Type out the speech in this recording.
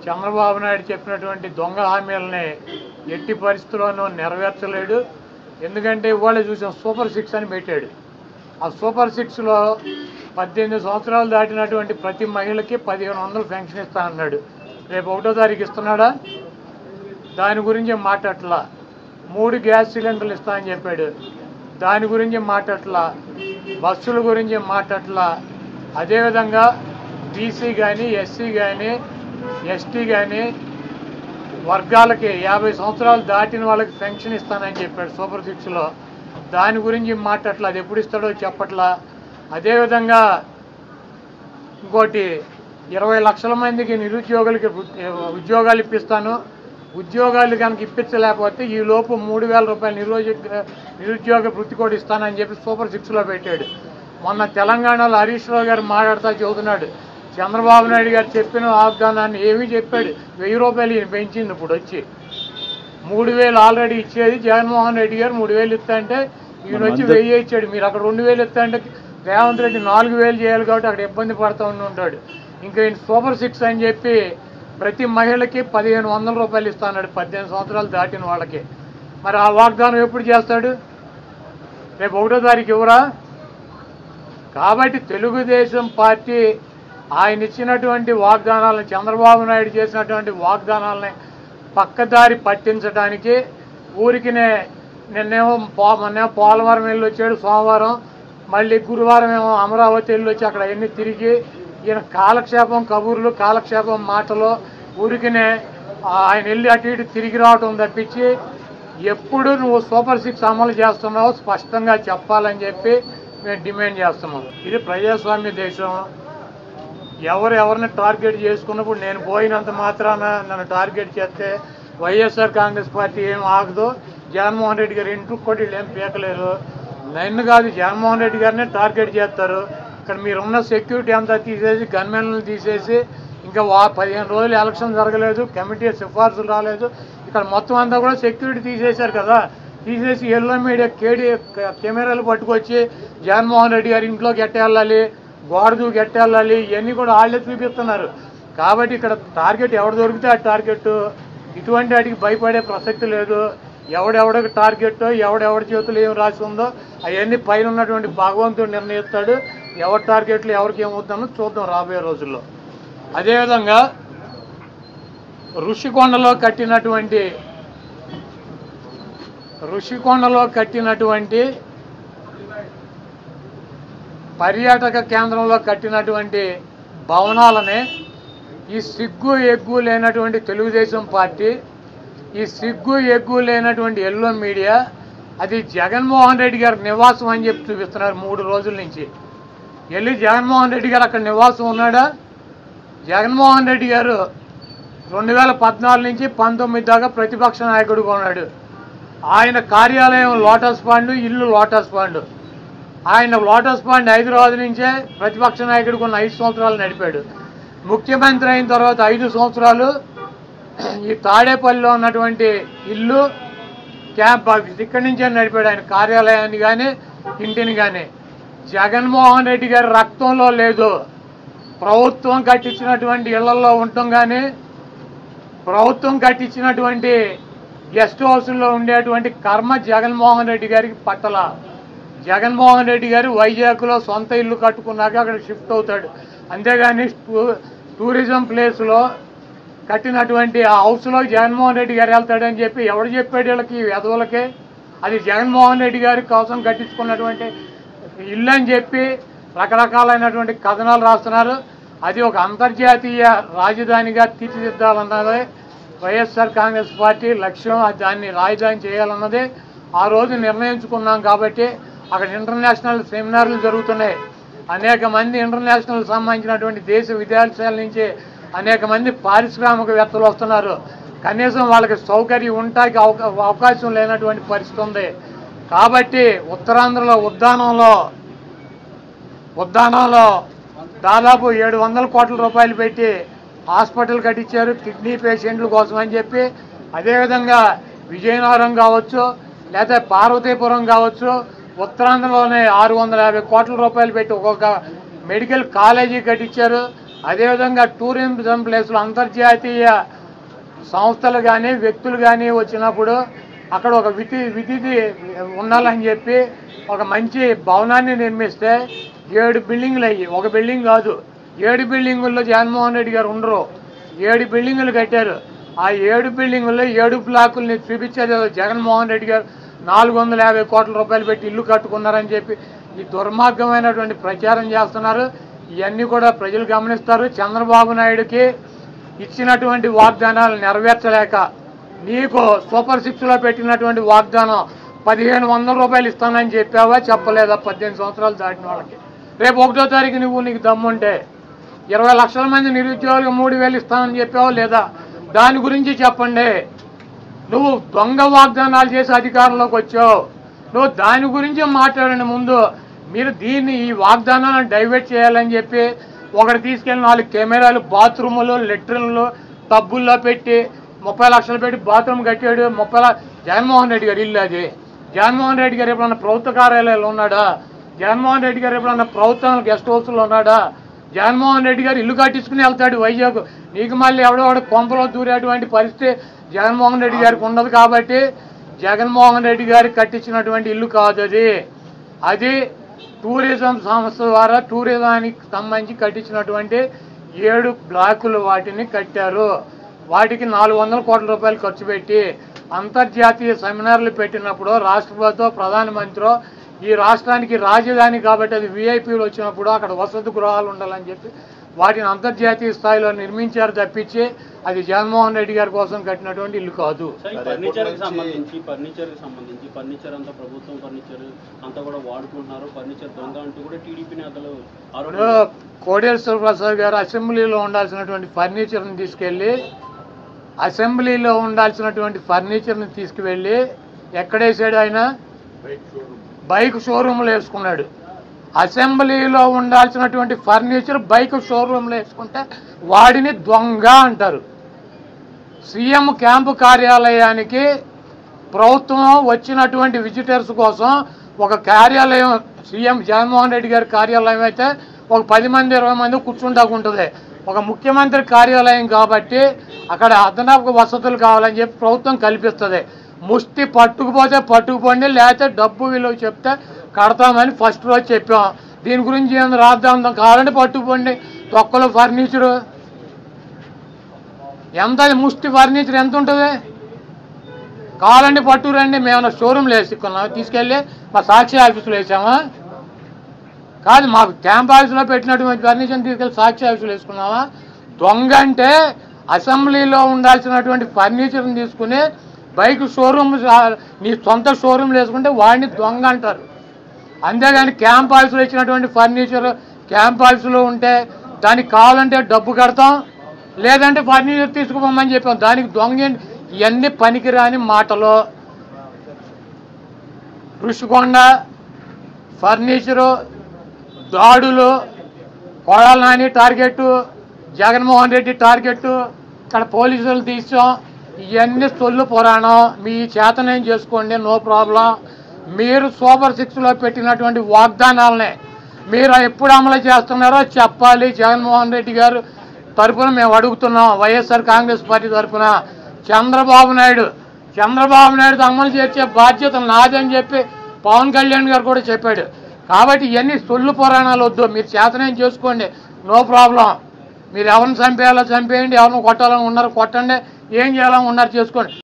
చంద్రబాబు నాయుడు చెప్పినటువంటి దొంగ హామీలని ఎట్టి పరిస్థితుల్లోనూ నెరవేర్చలేడు. ఎందుకంటే ఇవాళ చూసిన సూపర్ 6 అని పెట్టాడు. ఆ సూపర్ 6లో 18 సంవత్సరాలు దాటినటువంటి ప్రతి మహిళకి 1500 పెన్షన్ ఇస్తా అన్నాడు. రేపు 1వ తారీఖు ఇస్తున్నాడా? దాని గురించి మాట్లాడట్లా. 3 గ్యాస్ సిలిండర్లు ఇస్తా అని చెప్పాడు. దాని గురించి మాట్లాడట్లా. బస్సుల గురించి మాట్లాడట్లా. అదేవిధంగా బీసీ కానీ, ఎస్సీ కానీ, ఎస్టీ కానీ వర్గాలకి 50 సంవత్సరాలు దాటిన వాళ్ళకి పెన్షన్ ఇస్తానని చెప్పాడు సూపర్ 6లో. దాని గురించి మాట్లాడట్లా. అది ఎప్పుడు ఇస్తాడో చెప్పట్లా. అదేవిధంగా ఇంకోటి 20 లక్షల మందికి నిరుద్యోగులకి ఉద్యోగాలు ఇప్పిస్తాను. ఉద్యోగాలు కనుక ఇప్పించలేకపోతే ఈ లోపు 3000 రూపాయలు నిరుద్యోగ వృత్తి కూడా ఇస్తానని చెప్పి సూపర్ 6లో పెట్టాడు. మొన్న తెలంగాణలో హరీష్ రావు గారు మాట్లాడుతూ చెబుతున్నాడు, చంద్రబాబు నాయుడు గారు చెప్పిన వాగ్దానాన్ని ఏమీ చెప్పాడు. 1000 రూపాయలు ఈయన పెంచింది. ఇప్పుడు వచ్చి 3000 ఆల్రెడీ ఇచ్చేది జగన్మోహన్ రెడ్డి గారు 3000 ఇస్తా అంటే ఈయన వచ్చి 1000 ఇచ్చాడు. మీరు అక్కడ 2000 ఇస్తా అంటే రేవంత్ రెడ్డి 4000 చేయాలి కాబట్టి అక్కడ ఇబ్బంది పడుతూ ఉంటాడు. ఇంకా ఈయన సూపర్ 6 అని చెప్పి ప్రతి మహిళకి 1500 రూపాయలు ఇస్తా అన్నాడు 18 సంవత్సరాలు దాటిన వాళ్ళకి. మరి ఆ వాగ్దానం ఎప్పుడు చేస్తాడు? రేపు 1వ తారీఖు ఇవ్వరా? కాబట్టి తెలుగుదేశం పార్టీ ఆయన ఇచ్చినటువంటి వాగ్దానాలను, చంద్రబాబు నాయుడు చేసినటువంటి వాగ్దానాలని పక్కదారి పట్టించడానికి ఊరికినే మొన్నేమో పోలవరం వెళ్ళి వచ్చాడు సోమవారం, మళ్ళీ గురువారం ఏమో అమరావతి వెళ్ళి వచ్చి అక్కడ అన్నీ తిరిగి ఈయన కాలక్షేపం కబుర్లు, కాలక్షేపం మాటలు, ఊరికినే ఆయన వెళ్ళి అటు ఇటు తిరిగి రావటం తప్పించి ఎప్పుడు నువ్వు సూపర్ 6 అమలు చేస్తున్నావో స్పష్టంగా చెప్పాలని చెప్పి మేము డిమాండ్ చేస్తున్నాం. ఇది ప్రజాస్వామ్య దేశం. ఎవరిని టార్గెట్ చేసుకున్నప్పుడు నేను పోయినంత మాత్రాన నన్ను టార్గెట్ చేస్తే వైఎస్ఆర్ కాంగ్రెస్ పార్టీ ఏం ఆగదు. జగన్మోహన్ రెడ్డి గారు ఇంటికి కూడా వీళ్ళు ఏం పీకలేరు. నన్ను కాదు, జగన్మోహన్ రెడ్డి గారినే టార్గెట్ చేస్తారు. ఇక్కడ మీరున్న సెక్యూరిటీ అంతా తీసేసి, గన్మెన్లను తీసేసి, ఇంకా 15 రోజులు ఎలక్షన్ జరగలేదు, కమిటీ సిఫార్సులు రాలేదు, ఇక్కడ మొత్తం అంతా కూడా సెక్యూరిటీ తీసేశారు కదా. తీసేసి ఎల్లో మీడియా కెమెరాలు పట్టుకొచ్చి జగన్మోహన్ రెడ్డి గారి ఇంట్లోకి ఎట్టేళ్ళాలి, గోడదు గెట్టెళ్ళాలి, ఇవన్నీ కూడా వాళ్ళే చూపిస్తున్నారు. కాబట్టి ఇక్కడ టార్గెట్ ఎవరు దొరికితే ఆ టార్గెట్. ఇటువంటి వాటికి భయపడే ప్రసక్తి లేదు. ఎవడెవడికి టార్గెట్, ఎవడెవడి చేతులు ఏం రాసి ఉందో అవన్నీ పైన ఉన్నటువంటి భగవంతుడు నిర్ణయిస్తాడు. ఎవరి టార్గెట్లు ఎవరికి ఏమవుతుందో చూద్దాం రాబోయే రోజుల్లో. అదేవిధంగా ఋషికొండలో కట్టినటువంటి పర్యాటక కేంద్రంలో కట్టినటువంటి భవనాలనే ఈ సిగ్గు ఎగ్గు లేనటువంటి తెలుగుదేశం పార్టీ, ఈ సిగ్గు ఎగ్గు లేనటువంటి ఎల్లో మీడియా అది జగన్మోహన్ రెడ్డి గారి నివాసం అని చెప్పి చూపిస్తున్నారు 3 రోజుల నుంచి. వెళ్ళి జగన్మోహన్ రెడ్డి గారు అక్కడ నివాసం ఉన్నాడా? జగన్మోహన్ రెడ్డి గారు 2014 నుంచి 19 దాకా ప్రతిపక్ష నాయకుడిగా ఉన్నాడు. ఆయన కార్యాలయం లోటస్ పాండ్, ఇల్లు లోటస్ పాండ్. ఆయన లోటస్ పాండ్ హైదరాబాద్ నుంచే ప్రతిపక్ష నాయకుడికి ఉన్న 5 సంవత్సరాలు నడిపాడు. ముఖ్యమంత్రి అయిన తర్వాత 5 సంవత్సరాలు ఈ తాడేపల్లిలో ఉన్నటువంటి ఇల్లు, క్యాంప్ ఆఫీస్ ఇక్కడి నుంచే నడిపాడు ఆయన కార్యాలయాన్ని కానీ ఇంటిని కానీ. జగన్మోహన్ రెడ్డి గారి రక్తంలో లేదు. ప్రభుత్వం కట్టించినటువంటి ఇళ్లలో ఉండటం కానీ, ప్రభుత్వం కట్టించినటువంటి గెస్ట్ హౌస్లో ఉండేటువంటి కర్మ జగన్మోహన్ రెడ్డి గారికి పట్టల. జగన్మోహన్ రెడ్డి గారు వైజాగ్లో సొంత ఇల్లు కట్టుకున్నాక అక్కడ షిఫ్ట్ అవుతాడు. అంతేగాని టూరిజం ప్లేస్లో కట్టినటువంటి ఆ హౌస్లో జగన్మోహన్ రెడ్డి గారు వెళ్తాడని చెప్పి ఎవడు చెప్పాడు వీళ్ళకి, వెధవులకే? అది జగన్మోహన్ రెడ్డి గారి కోసం కట్టించుకున్నటువంటి ఇల్లు అని చెప్పి రకరకాలైనటువంటి కథనాలు రాస్తున్నారు. అది ఒక అంతర్జాతీయ రాజధానిగా తీర్చిదిద్దాలన్నదే వైఎస్ఆర్ కాంగ్రెస్ పార్టీ లక్ష్యం. దాన్ని రాజధాని చేయాలన్నదే ఆ రోజు నిర్ణయించుకున్నాం. కాబట్టి అక్కడ ఇంటర్నేషనల్ సెమినార్లు జరుగుతున్నాయి. అనేక మంది ఇంటర్నేషనల్ సంబంధించినటువంటి దేశ విదేశాల నుంచి అనేక మంది పారిశ్రామికవేత్తలు వస్తున్నారు. కనీసం వాళ్ళకి సౌకర్యం ఉండటానికి అవకాశం లేనటువంటి పరిస్థితి ఉంది. కాబట్టి ఉత్తరాంధ్రలో ఉద్దానంలో దాదాపు 700 కోట్ల రూపాయలు పెట్టి హాస్పిటల్ కట్టించారు కిడ్నీ పేషెంట్ల కోసం అని చెప్పి. అదేవిధంగా విజయనగరం కావచ్చు, లేదా పార్వతీపురం కావచ్చు, ఉత్తరాంధ్రలోనే 650 కోట్ల రూపాయలు పెట్టి ఒక్కొక్క మెడికల్ కాలేజీ కట్టించారు. అదేవిధంగా టూరిజం ప్లేస్లో అంతర్జాతీయ సంస్థలు కానీ వ్యక్తులు కానీ వచ్చినప్పుడు అక్కడ ఒక విధి ఉండాలని చెప్పి ఒక మంచి భవనాన్ని నిర్మిస్తే 7 బిల్డింగులు అయ్యి, ఒక బిల్డింగ్ కాదు 7 బిల్డింగుల్లో జగన్మోహన్ రెడ్డి గారు ఉండరు. 7 బిల్డింగులు కట్టారు. ఆ 7 బిల్డింగుల్లో 7 బ్లాకుల్ని చూపించేది జగన్మోహన్ రెడ్డి గారు 450 కోట్ల రూపాయలు పెట్టి ఇల్లు కట్టుకున్నారని చెప్పి ఈ దుర్మార్గమైనటువంటి ప్రచారం చేస్తున్నారు. ఇవన్నీ కూడా ప్రజలు గమనిస్తారు. చంద్రబాబు నాయుడుకి ఇచ్చినటువంటి వాగ్దానాలు నెరవేర్చలేక నీకు సూపర్ 6లో పెట్టినటువంటి వాగ్దానం 1500 రూపాయలు ఇస్తానని చెప్పావా, చెప్పలేదా? 18 సంవత్సరాలు దాటిన వాళ్ళకి రేపు 1వ తారీఖు నీకు దమ్ముంటే 20 లక్షల మంది నిరుద్యోగులకు 3000 ఇస్తానని చెప్పావా లేదా? దాని గురించి చెప్పండి. నువ్వు దొంగ వాగ్దానాలు చేసి అధికారంలోకి వచ్చావు. నువ్వు దాని గురించి మాట్లాడండి. ముందు మీరు ఈ వాగ్దానాలను డైవర్ట్ చేయాలని చెప్పి ఒకటి తీసుకెళ్ళి 4 కెమెరాలు బాత్రూములు లెట్రిన్లు టబ్బుల్లో పెట్టి 30 లక్షలు పెట్టి బాత్రూమ్ కట్టాడు. జగన్మోహన్ రెడ్డి గారు ఇల్లు అది. జగన్మోహన్ రెడ్డి గారు ఎప్పుడన్నా ప్రభుత్వ కార్యాలయాలు ఉన్నాడా? జగన్మోహన్ రెడ్డి గారు ఎప్పుడన్నా ప్రభుత్వం గెస్ట్ హౌస్లో ఉన్నాడా? జగన్మోహన్ రెడ్డి గారు ఇల్లు కట్టించుకుని వెళ్తాడు వైజాగ్. నీకు మళ్ళీ ఎవడో కొంపలో దూరేటువంటి పరిస్థితి జగన్మోహన్ రెడ్డి గారికి ఉండదు. కాబట్టి జగన్మోహన్ రెడ్డి గారికి కట్టించినటువంటి ఇల్లు కాదు అది. అది టూరిజం సంస్థ ద్వారా టూరిజానికి సంబంధించి కట్టించినటువంటి 7 బ్లాకులు వాటిని కట్టారు. వాటికి 400 కోట్ల రూపాయలు ఖర్చు పెట్టి అంతర్జాతీయ సెమినార్లు పెట్టినప్పుడు రాష్ట్రపతితో ప్రధానమంత్రి ఈ రాష్ట్రానికి రాజధాని కాబట్టి అది విఐపీలు వచ్చినప్పుడు అక్కడ వసతి గృహాలు ఉండాలని చెప్పి వాటిని అంతర్జాతీయ స్థాయిలో నిర్మించారు తప్పించి అది జగన్మోహన్ రెడ్డి గారి కోసం కట్టినటువంటి ఇల్లు కాదు. ఫర్నిచర్కి సంబంధించి ఫర్నిచర్ అంతా ప్రభుత్వం ఫర్నిచర్ అంతా కూడా వాడుకుంటున్నారు. ఫర్నిచర్ దొంగ అంటూ కూడా టీడీపీ నేతలు కోడేశ్వర ప్రసాద్ గారు అసెంబ్లీలో ఉండాల్సినటువంటి ఫర్నిచర్ని తీసుకువెళ్ళి ఎక్కడేసాడు? ఆయన బైక్ షోరూమ్లో వేసుకున్నాడు. అసెంబ్లీలో ఉండాల్సినటువంటి ఫర్నిచర్ బైక్ షోరూమ్లో వేసుకుంటే వాడిని దొంగ అంటారు. సీఎం క్యాంపు కార్యాలయానికి ప్రభుత్వం వచ్చినటువంటి విజిటర్స్ కోసం ఒక కార్యాలయం సీఎం జగన్మోహన్ రెడ్డి గారి కార్యాలయం అయితే ఒక 10 మంది 20 మంది కూర్చుంటాకుంటుంది. ఒక ముఖ్యమంత్రి కార్యాలయం కాబట్టి అక్కడ అదనపు వసతులు కావాలని చెప్పి ప్రభుత్వం కల్పిస్తుంది. ముష్టి పట్టుకుపోతే పట్టుకుపోండి, లేకపోతే డబ్బు విలువ చెప్తే కడతామని ఫస్ట్ రోజు చెప్పాం. దీని గురించి ఏం రాద్దాం కావాలంటే పట్టుకుపోండి. తొక్కలో ఫర్నిచరు ఎంత? ముష్టి ఫర్నిచర్ ఎంత ఉంటుంది? కావాలంటే పట్టుకురండి. మేము షోరూమ్లో వేసుకున్నాం, తీసుకెళ్ళి మా సాక్షి ఆఫీసులో వేసామా? కాదు, మాకు క్యాంప్ ఆఫీసులో పెట్టినటువంటి ఫర్నిచర్ని తీసుకెళ్ళి సాక్షి ఆఫీసులో వేసుకున్నావా? దొంగ అంటే అసెంబ్లీలో ఉండాల్సినటువంటి ఫర్నిచర్ని తీసుకుని బైక్ షోరూమ్ నీ సొంత షోరూమ్లు వేసుకుంటే వాడిని దొంగ అంటారు. అంతేగాని క్యాంప్ ఆఫీసులో ఇచ్చినటువంటి ఫర్నిచర్ క్యాంప్ ఆఫీసులో ఉంటే దానికి కావాలంటే డబ్బు కడతాం, లేదంటే ఫర్నిచర్ తీసుకుపోమని చెప్పాం. దానికి దొంగ ఇవన్నీ పనికిరాని మాటలు. ఋషికొండ ఫర్నిచరు దాడులు, కొడాల నాని టార్గెట్, జగన్మోహన్ రెడ్డి టార్గెట్, ఇక్కడ పోలీసులు తీసాం. ఇవన్నీ సొల్లు పురాణం. మీ చేతనేం చేసుకోండి, నో ప్రాబ్లం. మీరు సూపర్ 6లో పెట్టినటువంటి వాగ్దానాలనే మీరు ఎప్పుడు అమలు చేస్తున్నారో చెప్పాలి. జగన్మోహన్ రెడ్డి గారు తరఫున మేము అడుగుతున్నాం. వైఎస్ఆర్ కాంగ్రెస్ పార్టీ తరఫున చంద్రబాబు నాయుడు అమలు చేసే బాధ్యత నాదని చెప్పి పవన్ కళ్యాణ్ గారు కూడా చెప్పాడు. కాబట్టి ఇవన్నీ సొల్లు పురాణాలు వద్దు. మీరు చేతనేం చేసుకోండి, నో ప్రాబ్లం. మీరు ఎవరిని చంపేయాలో చంపేయండి, ఎవరిని కొట్టాలని ఉన్నారు కొట్టండి, ఏం చేయాలని ఉన్నారు చేసుకోండి.